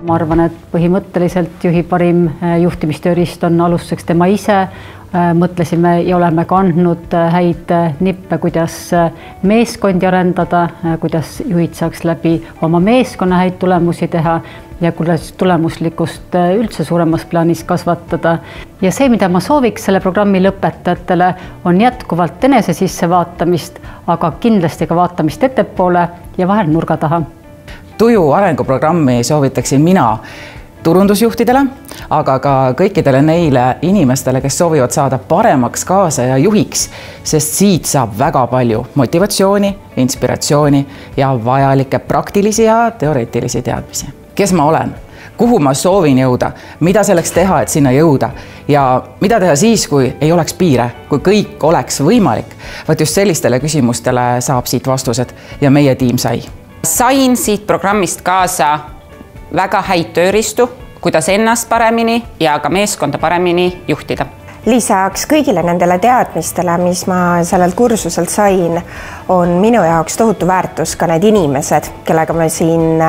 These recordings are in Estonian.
Ma arvan, et põhimõtteliselt juhi parim juhtimistööriist on alustuseks tema ise. Mõtlesime ja oleme kandnud häid nippe, kuidas meeskondi arendada, kuidas juhid saaks läbi oma meeskonna häid tulemusi teha ja kuidas tulemuslikkust üldse suuremas plaanis kasvatada. Ja see, mida ma sooviks selle programmi lõpetajatele, on jätkuvalt enese sissevaatamist, aga kindlasti ka vaatamist ettepoole ja vahel nurga taha. Tuju arenguprogrammi soovitaksin mina turundusjuhtidele, aga ka kõikidele neile inimestele, kes soovivad saada paremaks kaasa ja juhiks, sest siit saab väga palju motivatsiooni, inspiratsiooni ja vajalikke praktilisi ja teoreetilisi teadmisi. Kes ma olen? Kuhu ma soovin jõuda? Mida selleks teha, et sinna jõuda? Ja mida teha siis, kui ei oleks piire, kui kõik oleks võimalik? Vaat just sellistele küsimustele saab siit vastused ja meie tiim sai. Sain siit programmist kaasa väga häid tööriistu, kuidas ennast paremini ja ka meeskonda paremini juhtida. Lisaks kõigile nendele teadmistele, mis ma sellelt kursuselt sain, on minu jaoks tohutu väärtus ka need inimesed, kellega ma siin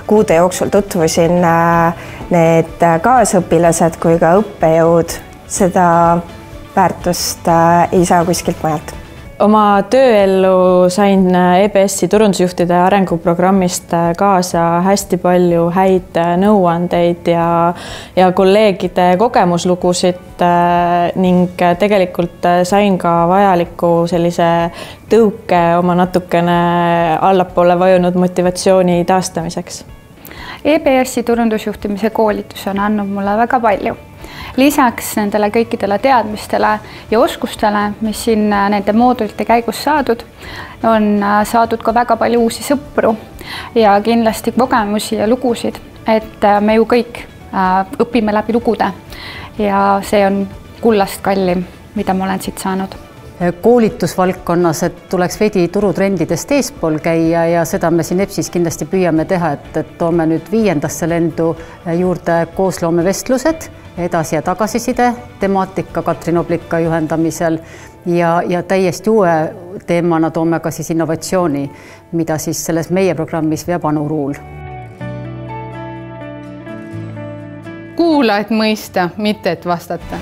kuude jooksul tutvusin, need kaasõpilased kui ka õppejõud. Seda väärtust ei saa kuskilt majalt. Oma tööellu sain EBS-i turundusjuhtide arenguprogrammist kaasa hästi palju häid nõuandeid ja kolleegide kogemuslugusid ning tegelikult sain ka vajaliku sellise tõuke oma natukene allapoole vajunud motivatsiooni taastamiseks. EBS-i turundusjuhtimise koolitus on andnud mulle väga palju. Lisaks nendele kõikidele teadmistele ja oskustele, mis siin nende moodulite käigus saadud, on saadud ka väga palju uusi sõpru ja kindlasti kogemusi ja lugusid, et me ju kõik õpime läbi lugude ja see on kullast kallim, mida ma olen siit saanud. Koolitusvaldkonnas, et tuleks veidi turutrendidest eespool käia ja seda me siin EBS-is kindlasti püüame teha, et toome nüüd 5. lendu juurde koosloomevestlused, edasi- ja tagasiside temaatika Katrin Oblika juhendamisel ja täiesti uue teemana toome ka siis innovatsiooni, mida siis selles meie programmis veab Anu Ruul. Kuula, et mõista, mitte et vastata.